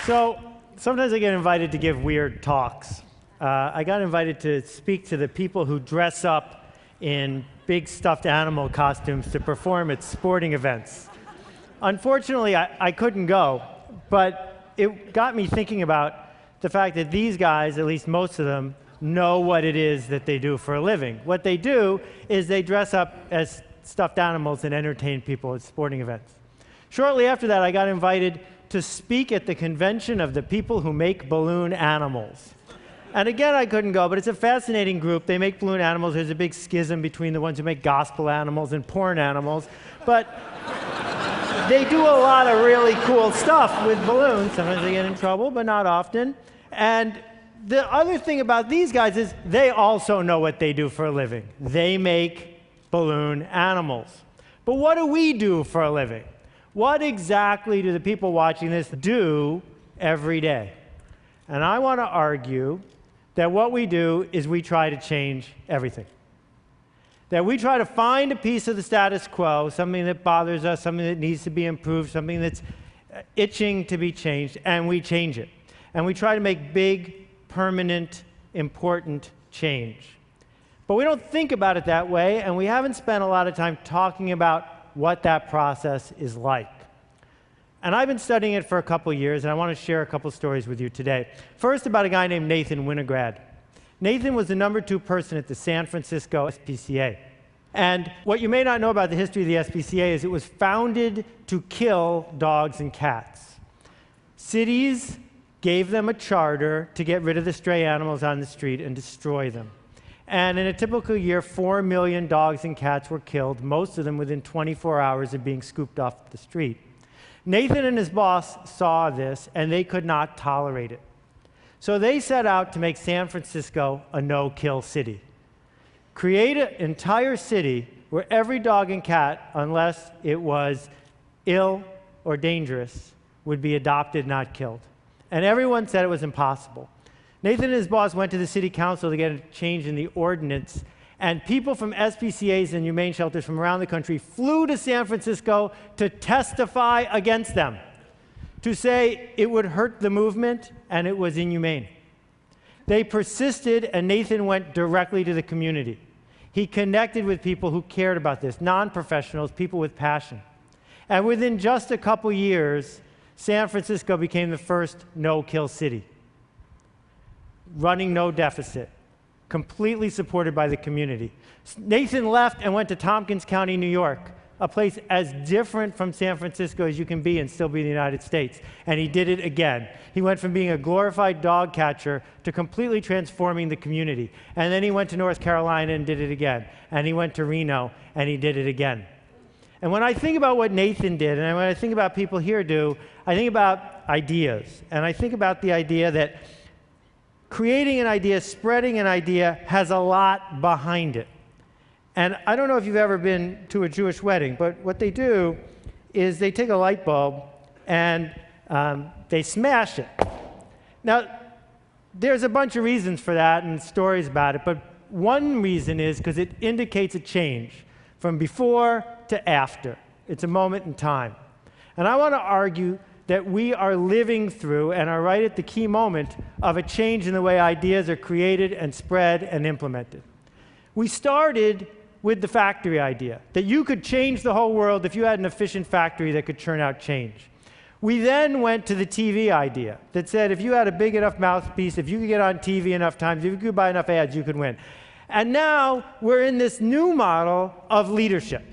So sometimes I get invited to give weird talks. I got invited to speak to the people who dress up in big stuffed animal costumes to perform at sporting events. Unfortunately, I couldn't go, but it got me thinking about the fact that these guys, at least most of them, know what it is that they do for a living. What they do is they dress up as stuffed animals and entertain people at sporting events. Shortly after that, I got invited to speak at the convention of the people who make balloon animals. And again, I couldn't go, but it's a fascinating group. They make balloon animals. There's a big schism between the ones who make gospel animals and porn animals. But they do a lot of really cool stuff with balloons. Sometimes they get in trouble, but not often. And the other thing about these guys is they also know what they do for a living. They make balloon animals. But what do we do for a living? What exactly do the people watching this do every day? And I want to argue that what we do is we try to change everything. That we try to find a piece of the status quo, something that bothers us, something that needs to be improved, something that's itching to be changed, and we change it. And we try to make big, permanent, important change. But we don't think about it that way, and we haven't spent a lot of time talking about what that process is like. And I've been studying it for a couple years, and I want to share a couple stories with you today. First, about a guy named Nathan Winograd. Nathan was the #2 person at the San Francisco SPCA. And what you may not know about the history of the SPCA is it was founded to kill dogs and cats. Cities gave them a charter to get rid of the stray animals on the street and destroy them. And in a typical year, 4 million dogs and cats were killed, most of them within 24 hours of being scooped off the street. Nathan and his boss saw this, and they could not tolerate it. So they set out to make San Francisco a no-kill city. Create an entire city where every dog and cat, unless it was ill or dangerous, would be adopted, not killed. And everyone said it was impossible. Nathan and his boss went to the city council to get a change in the ordinance, and people from SPCAs and humane shelters from around the country flew to San Francisco to testify against them, to say it would hurt the movement and it was inhumane. They persisted, and Nathan went directly to the community. He connected with people who cared about this, non-professionals, people with passion. And within just a couple years, San Francisco became the first no-kill city, running no deficit, completely supported by the community. Nathan left and went to Tompkins County, New York, a place as different from San Francisco as you can be and still be in the United States. And he did it again. He went from being a glorified dog catcher to completely transforming the community. And then he went to North Carolina and did it again. And he went to Reno and he did it again. And when I think about what Nathan did, and when I think about people here do, I think about ideas. And I think about the idea that creating an idea, spreading an idea, has a lot behind it. And I don't know if you've ever been to a Jewish wedding, but what they do is they take a light bulb and they smash it. Now, there's a bunch of reasons for that and stories about it, but one reason is because it indicates a change from before to after. It's a moment in time. And I want to argue that we are living through and are right at the key moment of a change in the way ideas are created and spread and implemented. We started with the factory idea, that you could change the whole world if you had an efficient factory that could churn out change. We then went to the TV idea that said if you had a big enough mouthpiece, if you could get on TV enough times, if you could buy enough ads, you could win. And now we're in this new model of leadership,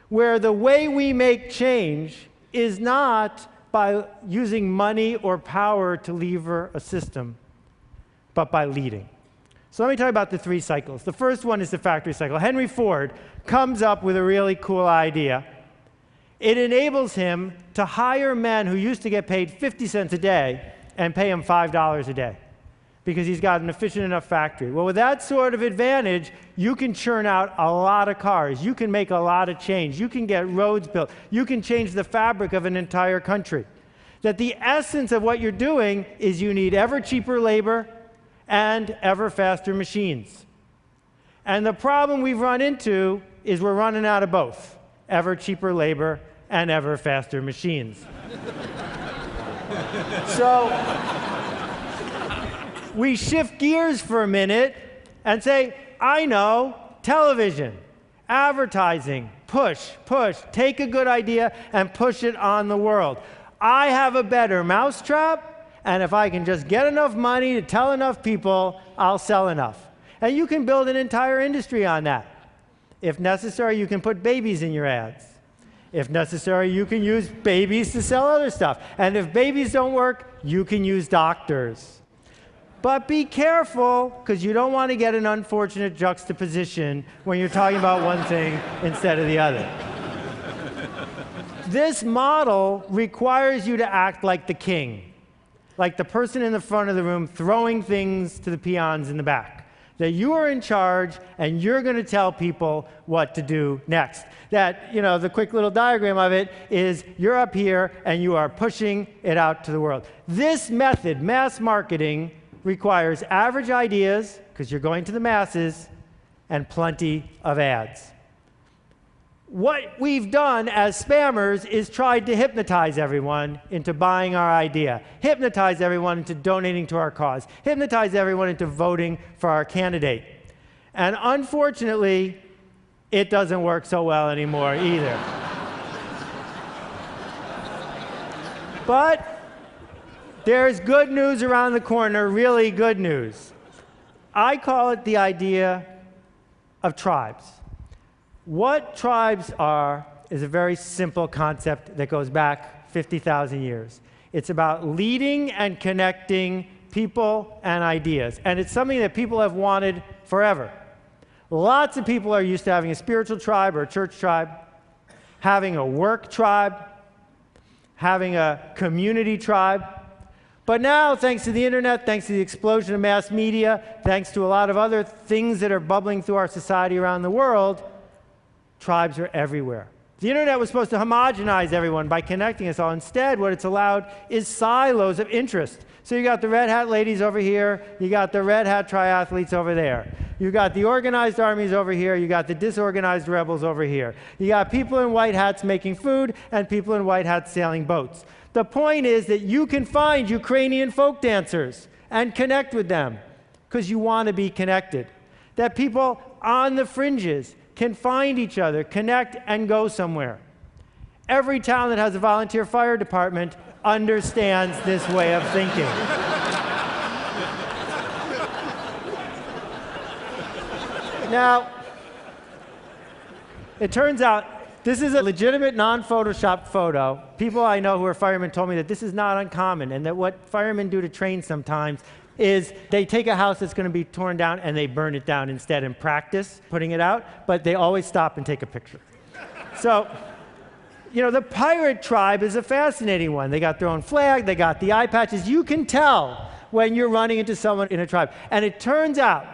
where the way we make change is not by using money or power to lever a system, but by leading. So let me tell you about the 3 cycles. The first one is the factory cycle. Henry Ford comes up with a really cool idea. It enables him to hire men who used to get paid 50 cents a day and pay him $5 a day because he's got an efficient enough factory. Well, with that sort of advantage, you can churn out a lot of cars. You can make a lot of change. You can get roads built. You can change the fabric of an entire country. That the essence of what you're doing is you need ever cheaper labor and ever faster machines. And the problem we've run into is we're running out of both, ever cheaper labor and ever faster machines. So we shift gears for a minute and say, I know, television, advertising, push, take a good idea and push it on the world. I have a better mousetrap, and if I can just get enough money to tell enough people, I'll sell enough. And you can build an entire industry on that. If necessary, you can put babies in your ads. If necessary, you can use babies to sell other stuff. And if babies don't work, you can use doctors. But be careful, because you don't want to get an unfortunate juxtaposition when you're talking about one thing instead of the other. This model requires you to act like the king, like the person in the front of the room throwing things to the peons in the back. That you are in charge and you're going to tell people what to do next. That, the quick little diagram of it is you're up here and you are pushing it out to the world. This method, mass marketing, requires average ideas, because you're going to the masses, and plenty of ads. What we've done as spammers is tried to hypnotize everyone into buying our idea, hypnotize everyone into donating to our cause, hypnotize everyone into voting for our candidate. And unfortunately, it doesn't work so well anymore either. But there's good news around the corner, really good news. I call it the idea of tribes. What tribes are is a very simple concept that goes back 50,000 years. It's about leading and connecting people and ideas. And it's something that people have wanted forever. Lots of people are used to having a spiritual tribe or a church tribe, having a work tribe, having a community tribe. But now, thanks to the internet, thanks to the explosion of mass media, thanks to a lot of other things that are bubbling through our society around the world, tribes are everywhere. The internet was supposed to homogenize everyone by connecting us all. Instead, what it's allowed is silos of interest. So you got the red hat ladies over here, you got the red hat triathletes over there. You got the organized armies over here, you got the disorganized rebels over here. You got people in white hats making food and people in white hats sailing boats. The point is that you can find Ukrainian folk dancers and connect with them because you want to be connected. That people on the fringes can find each other, connect, and go somewhere. Every town that has a volunteer fire department understands this way of thinking. Now, it turns out this is a legitimate non-photoshopped photo. People I know who are firemen told me that this is not uncommon, and that what firemen do to train sometimes is they take a house that's going to be torn down and they burn it down instead and practice putting it out, but they always stop and take a picture. So, the pirate tribe is a fascinating one. They got their own flag, they got the eye patches. You can tell when you're running into someone in a tribe. And it turns out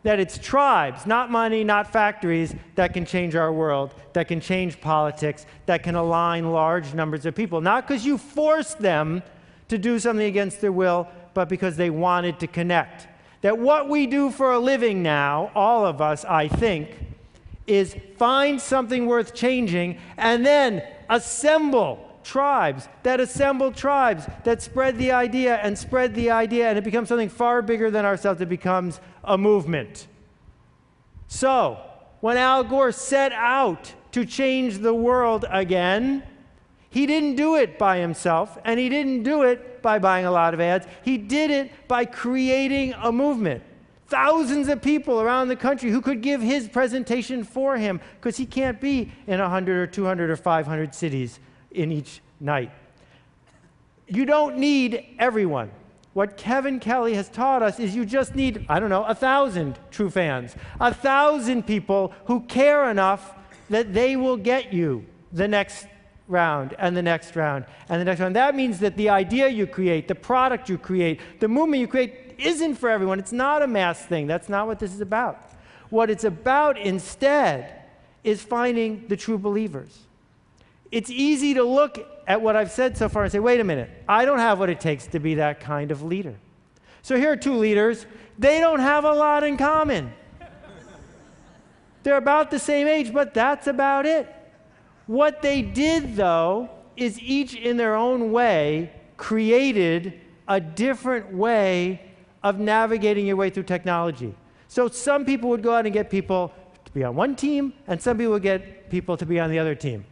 that it's tribes, not money, not factories, that can change our world, that can change politics, that can align large numbers of people. Not because you forced them to do something against their will, but because they wanted to connect. That what we do for a living now, all of us, I think, is find something worth changing and then assemble tribes that spread the idea, and it becomes something far bigger than ourselves. It becomes a movement. So, when Al Gore set out to change the world again, he didn't do it by himself, and he didn't do it by buying a lot of ads. He did it by creating a movement. Thousands of people around the country who could give his presentation for him, because he can't be in 100 or 200 or 500 cities in each night. You don't need everyone. What Kevin Kelly has taught us is you just need, 1,000 true fans. 1,000 people who care enough that they will get you the next round and the next round and the next round. That means that the idea you create, the product you create, the movement you create isn't for everyone. It's not a mass thing. That's not what this is about. What it's about instead is finding the true believers. It's easy to look at what I've said so far and say, wait a minute, I don't have what it takes to be that kind of leader. So here are two leaders. They don't have a lot in common. They're about the same age, but that's about it. What they did, though, is each in their own way created a different way of navigating your way through technology. So some people would go out and get people to be on one team, and some people would get people to be on the other team.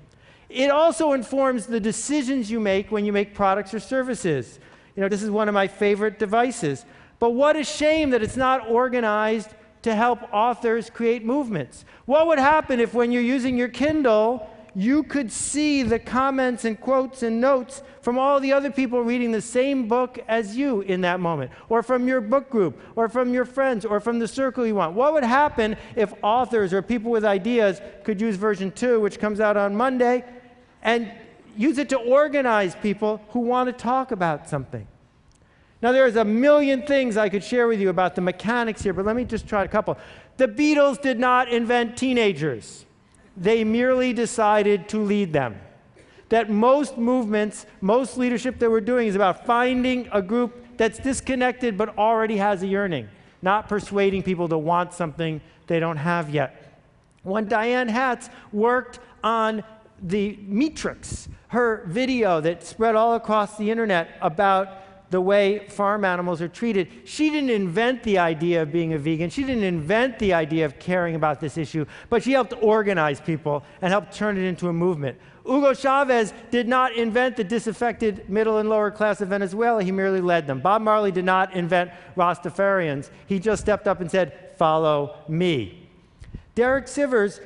It also informs the decisions you make when you make products or services. This is one of my favorite devices. But what a shame that it's not organized to help authors create movements. What would happen if when you're using your Kindle, you could see the comments and quotes and notes from all the other people reading the same book as you in that moment, or from your book group, or from your friends, or from the circle you want? What would happen if authors or people with ideas could use version 2, which comes out on Monday, and use it to organize people who want to talk about something? Now, there's a million things I could share with you about the mechanics here, but let me just try a couple. The Beatles did not invent teenagers. They merely decided to lead them. That most movements, most leadership that we're doing is about finding a group that's disconnected but already has a yearning, not persuading people to want something they don't have yet. When Diane Hatz worked on the Matrix, her video that spread all across the internet about the way farm animals are treated, she didn't invent the idea of being a vegan. She didn't invent the idea of caring about this issue, but she helped organize people and helped turn it into a movement. Hugo Chavez did not invent the disaffected middle and lower class of Venezuela. He merely led them. Bob Marley did not invent Rastafarians. He just stepped up and said, "Follow me." Derek Sivers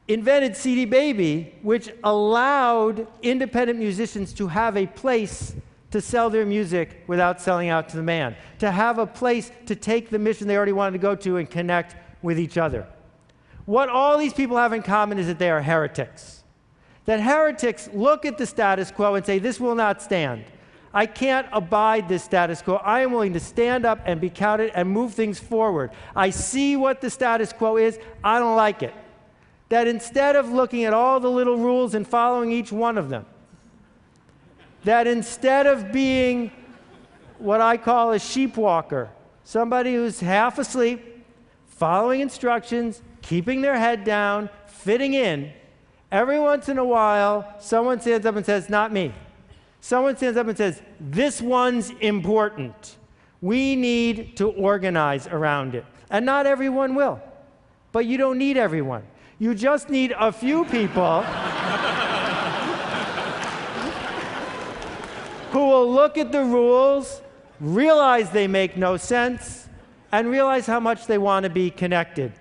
invented CD Baby, which allowed independent musicians to have a place to sell their music without selling out to the man, to have a place to take the mission they already wanted to go to and connect with each other. What all these people have in common is that they are heretics. That heretics look at the status quo and say, this will not stand. I can't abide this status quo. I am willing to stand up and be counted and move things forward. I see what the status quo is. I don't like it. That instead of looking at all the little rules and following each one of them, that instead of being what I call a sheep walker, somebody who's half asleep, following instructions, keeping their head down, fitting in, every once in a while, someone stands up and says, not me. Someone stands up and says, this one's important. We need to organize around it. And not everyone will. But you don't need everyone. You just need a few people who will look at the rules, realize they make no sense, and realize how much they want to be connected.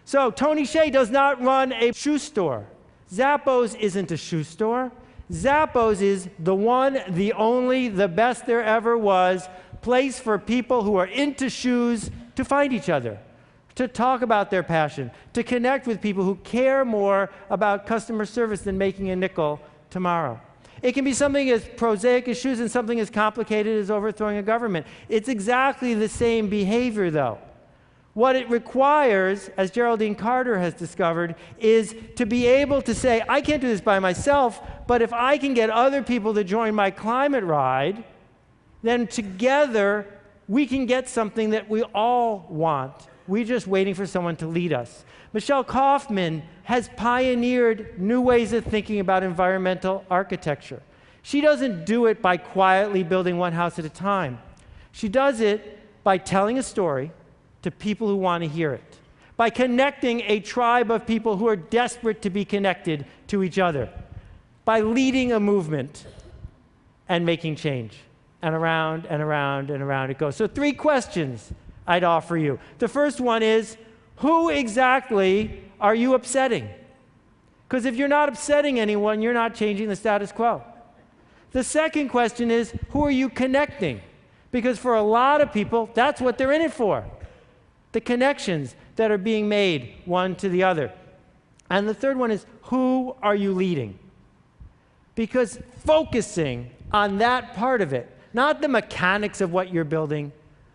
So Tony Hsieh does not run a shoe store. Zappos isn't a shoe store. Zappos is the one, the only, the best there ever was place for people who are into shoes to find each other, to talk about their passion, to connect with people who care more about customer service than making a nickel tomorrow. It can be something as prosaic as shoes and something as complicated as overthrowing a government. It's exactly the same behavior, though. What it requires, as Geraldine Carter has discovered, is to be able to say, I can't do this by myself, but if I can get other people to join my climate ride, then together we can get something that we all want. We're just waiting for someone to lead us. Michelle Kaufman has pioneered new ways of thinking about environmental architecture. She doesn't do it by quietly building one house at a time. She does it by telling a story to people who want to hear it, by connecting a tribe of people who are desperate to be connected to each other, by leading a movement and making change. And around and around and around it goes. So 3 questions I'd offer you. The first one is, who exactly are you upsetting? Because if you're not upsetting anyone, you're not changing the status quo. The second question is, who are you connecting? Because for a lot of people, that's what they're in it for. The connections that are being made one to the other. And the third one is, who are you leading? Because focusing on that part of it, not the mechanics of what you're building,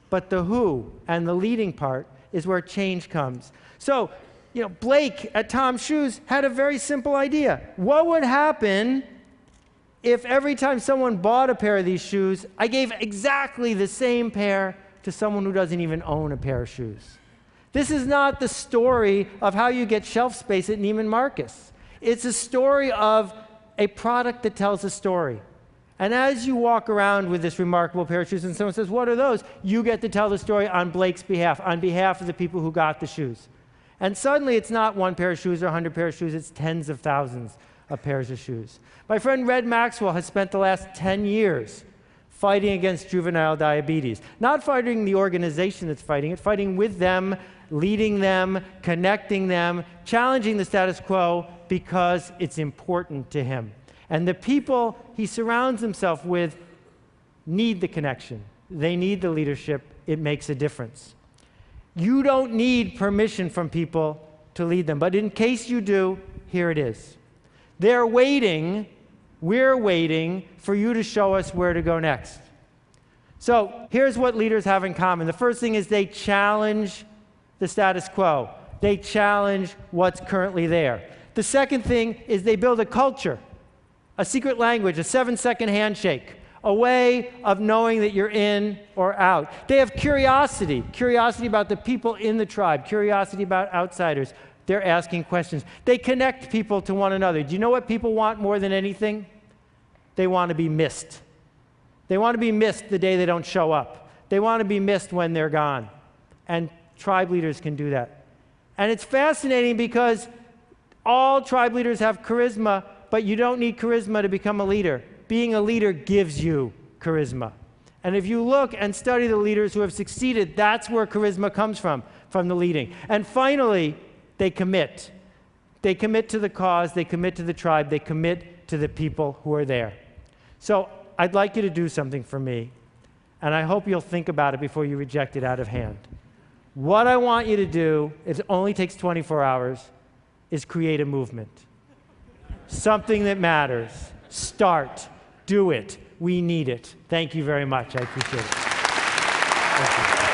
but the who and the leading part is where change comes. So, Blake at Tom's Shoes had a very simple idea. What would happen if every time someone bought a pair of these shoes, I gave exactly the same pair to someone who doesn't even own a pair of shoes? This is not the story of how you get shelf space at Neiman Marcus. It's a story of a product that tells a story. And as you walk around with this remarkable pair of shoes and someone says, what are those? You get to tell the story on Blake's behalf, on behalf of the people who got the shoes. And suddenly it's not one pair of shoes or 100 pairs of shoes, it's tens of thousands of pairs of shoes. My friend Red Maxwell has spent the last 10 years fighting against juvenile diabetes. Not fighting the organization that's fighting it, fighting with them, leading them, connecting them, challenging the status quo because it's important to him. And the people he surrounds himself with need the connection. They need the leadership. It makes a difference. You don't need permission from people to lead them. But in case you do, here it is. They're waiting, we're waiting for you to show us where to go next. So here's what leaders have in common. The first thing is they challenge the status quo. They challenge what's currently there. The second thing is they build a culture, a secret language, a 7-second handshake, a way of knowing that you're in or out. They have curiosity about the people in the tribe, curiosity about outsiders. They're asking questions. They connect people to one another. Do you know what people want more than anything? They want to be missed. They want to be missed the day they don't show up. They want to be missed when they're gone. And tribe leaders can do that. And it's fascinating because all tribe leaders have charisma, but you don't need charisma to become a leader. Being a leader gives you charisma. And if you look and study the leaders who have succeeded, that's where charisma comes from the leading. And finally, they commit. They commit to the cause, they commit to the tribe, they commit to the people who are there. So I'd like you to do something for me, and I hope you'll think about it before you reject it out of hand. What I want you to do, it only takes 24 hours, is create a movement. Something that matters. Start. Do it. We need it. Thank you very much. I appreciate it. Thank you.